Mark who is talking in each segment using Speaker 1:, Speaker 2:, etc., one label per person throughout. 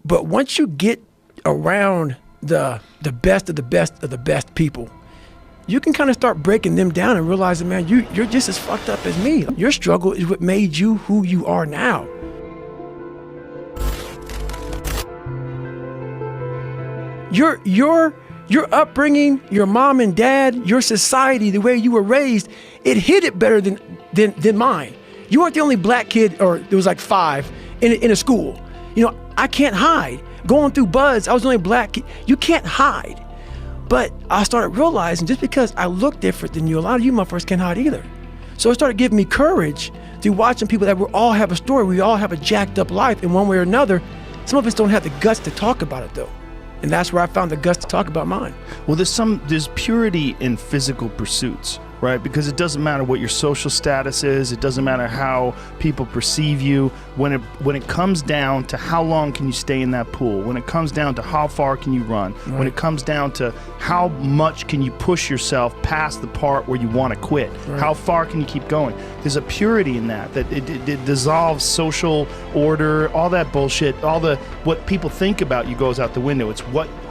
Speaker 1: But once you get around the best of the best of the best people, you can kind of start breaking them down and realizing, man, you're just as fucked up as me. Your struggle is what made you who you are now. Your upbringing, your mom and dad, your society, the way you were raised, it hit it better than mine. You weren't the only black kid, or there was like 5 in a school. You know, I can't hide. Going through buds, I was the only black kid. You can't hide. But I started realizing just because I look different than you, a lot of you motherfuckers can't hide either. So it started giving me courage through watching people that we all have a story. We all have a jacked up life in one way or another. Some of us don't have the guts to talk about it though. And that's where I found the guts to talk about mine.
Speaker 2: Well, there's purity in physical pursuits, right? Because it doesn't matter what your social status is. It doesn't matter how people perceive you. When it comes down to how long can you stay in that pool, when it comes down to how far can you run, right, when it comes down to how much can you push yourself past the part where you want to quit, right, how far can you keep going? There's a purity in that it dissolves social order, all that bullshit, what people think about you goes out the window. It's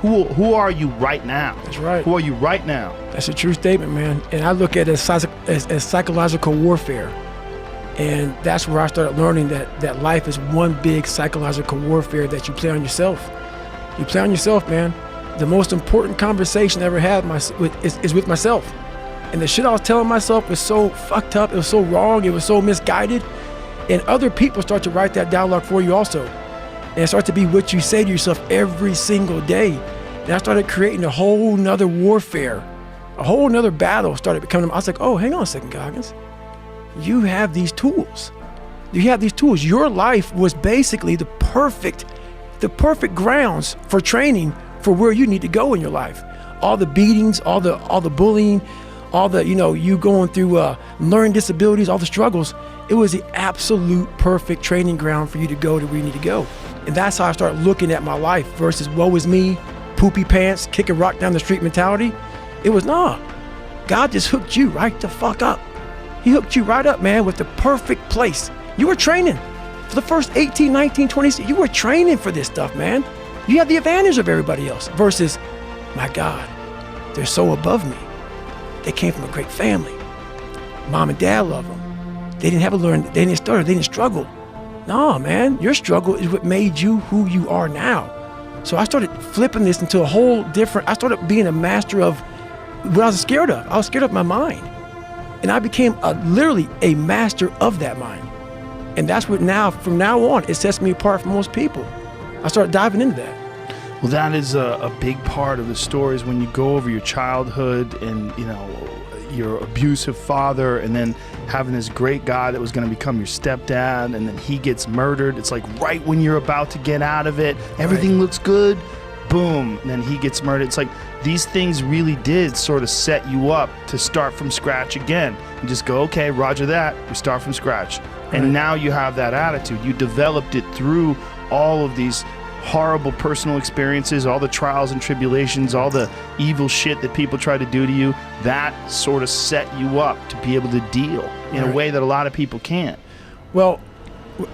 Speaker 2: who are you right now?
Speaker 1: That's right.
Speaker 2: Who are you right now?
Speaker 1: That's a true statement, man. And I look at it as psychological warfare. And that's where I started learning that life is one big psychological warfare that you play on yourself. You play on yourself, man. The most important conversation I ever had is with myself. And the shit I was telling myself was so fucked up, it was so wrong, it was so misguided. And other people start to write that dialogue for you also. And it starts to be what you say to yourself every single day. And I started creating a whole nother warfare, a whole nother battle started becoming. I was like, oh, hang on a second, Goggins. You have these tools. You have these tools. Your life was basically the perfect grounds for training for where you need to go in your life. All the beatings, all the bullying, all the, you going through learning disabilities, all the struggles. It was the absolute perfect training ground for you to go to where you need to go. And that's how I started looking at my life versus woe is me, poopy pants, kick a rock down the street mentality. It was, nah, God just hooked you right the fuck up. He hooked you right up, man, with the perfect place. You were training for the first 18, 19, 20, you were training for this stuff, man. You had the advantage of everybody else versus, my God, they're so above me. They came from a great family. Mom and dad love them. They didn't have to learn, they didn't stutter, they didn't struggle. No, man, your struggle is what made you who you are now. So I started flipping this into a whole different, I started being a master of what I was scared of. I was scared of my mind. And I became literally a master of that mind. And that's what from now on, it sets me apart from most people. I started diving into that.
Speaker 2: Well, that is a big part of the story is when you go over your childhood and, your abusive father and then having this great guy that was going to become your stepdad and then he gets murdered. It's like right when you're about to get out of it, everything looks good, boom, and then he gets murdered. It's like these things really did sort of set you up to start from scratch again. You just go, okay, roger that, we start from scratch. And now you have that attitude. You developed it through all of these horrible personal experiences, all the trials and tribulations, all the evil shit that people try to do to you. That sort of set you up to be able to deal in a way that a lot of people can't.
Speaker 1: Well,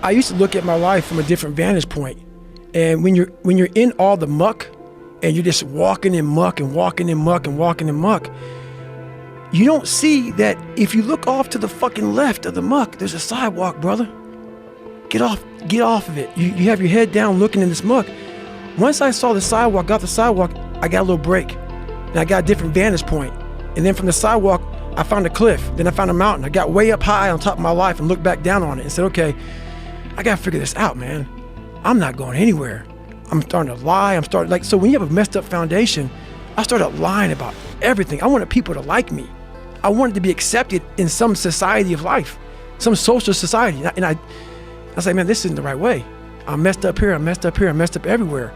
Speaker 1: I used to look at my life from a different vantage point. And when you're in all the muck and you're just walking in muck and walking in muck and walking in muck, you don't see that if you look off to the fucking left of the muck, there's a sidewalk, brother. Get off of it. You have your head down looking in this muck. Once I saw the sidewalk, got the sidewalk, I got a little break. And I got a different vantage point. And then from the sidewalk, I found a cliff. Then I found a mountain. I got way up high on top of my life and looked back down on it and said, okay, I gotta figure this out, man. I'm not going anywhere. I'm starting to lie. So when you have a messed up foundation, I started lying about everything. I wanted people to like me. I wanted to be accepted in some society of life, some social society. And I was like, man, this isn't the right way. I'm messed up here, I'm messed up here, I'm messed up everywhere.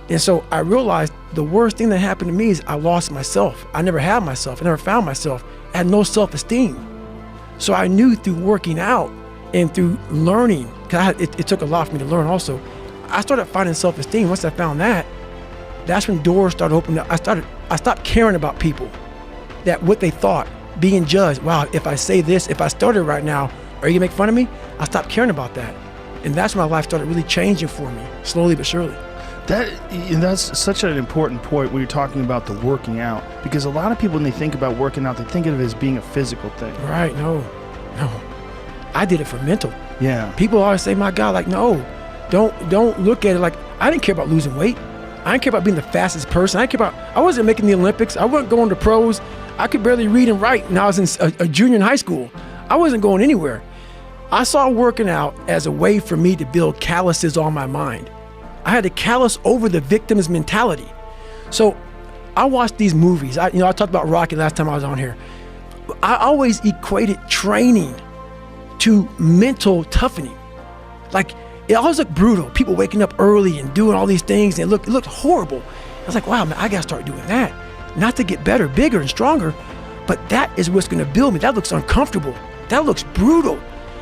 Speaker 1: And so I realized the worst thing that happened to me is I lost myself. I never had myself, I never found myself. I had no self-esteem. So I knew through working out and through learning, because it took a lot for me to learn also, I started finding self-esteem. Once I found that, that's when doors started opening up. I stopped caring about people, that what they thought, being judged. Wow, if I say this, if I started right now, are you gonna make fun of me? I stopped caring about that. And that's when my life started really changing for me, slowly but surely.
Speaker 2: That's such an important point when you're talking about the working out, because a lot of people, when they think about working out, they think of it as being a physical thing.
Speaker 1: Right? No. I did it for mental.
Speaker 2: Yeah.
Speaker 1: People always say, "My God," like, no, don't look at it like I didn't care about losing weight. I didn't care about being the fastest person. I wasn't making the Olympics. I wasn't going to pros. I could barely read and write when I was a junior in high school. I wasn't going anywhere. I saw working out as a way for me to build calluses on my mind. I had to callous over the victim's mentality. So I watched these movies. I talked about Rocky last time I was on here. I always equated training to mental toughening. Like, it always looked brutal. People waking up early and doing all these things, and it looked horrible. I was like, wow, man, I gotta start doing that. Not to get better, bigger, and stronger, but that is what's gonna build me. That looks uncomfortable. That looks brutal.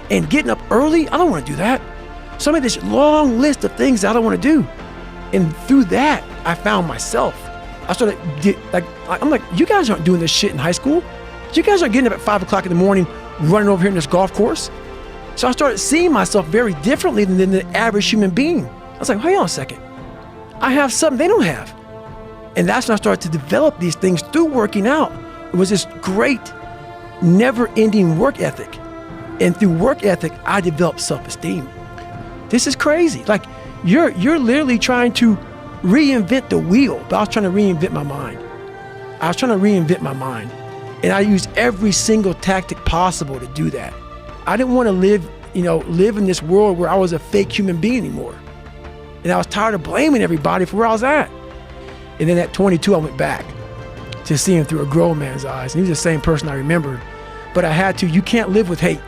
Speaker 1: And getting up early, I don't wanna do that. So I made this long list of things I don't wanna do. And through that, I found myself. I started, I'm like, you guys aren't doing this shit in high school. You guys aren't getting up at 5 o'clock in the morning, running over here in this golf course. So I started seeing myself very differently than the average human being. I was like, hold on a second. I have something they don't have. And that's when I started to develop these things through working out. It was this great, never-ending work ethic. And through work ethic, I developed self-esteem. This is crazy. Like, you're literally trying to reinvent the wheel, but I was trying to reinvent my mind. And I used every single tactic possible to do that. I didn't want to live in this world where I was a fake human being anymore. And I was tired of blaming everybody for where I was at. And then at 22, I went back to see him through a grown man's eyes. And he was the same person I remembered. But I had to. You can't live with hate.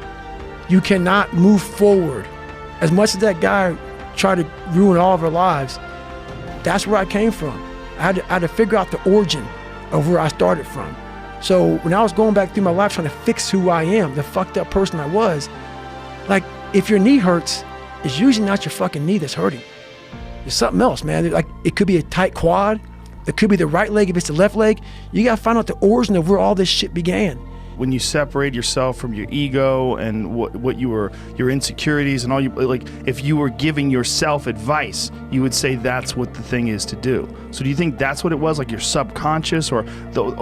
Speaker 1: You cannot move forward. As much as that guy tried to ruin all of our lives, that's where I came from. I had to figure out the origin of where I started from. So when I was going back through my life trying to fix who I am, the fucked up person I was, like, if your knee hurts, it's usually not your fucking knee that's hurting. It's something else, man. Like, it could be a tight quad. It could be the right leg if it's the left leg. You gotta find out the origin of where all this shit began.
Speaker 2: When you separate yourself from your ego and what your insecurities and all like, if you were giving yourself advice, you would say that's what the thing is to do. So do you think that's what it was, like your subconscious, or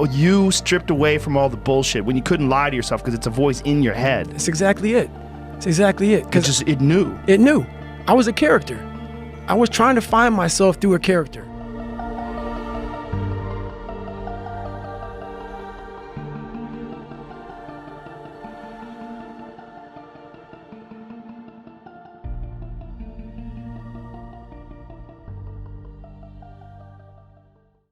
Speaker 2: you stripped away from all the bullshit when you couldn't lie to yourself because it's a voice in your head?
Speaker 1: That's exactly it. Because
Speaker 2: it knew.
Speaker 1: It knew. I was a character. I was trying to find myself through a character.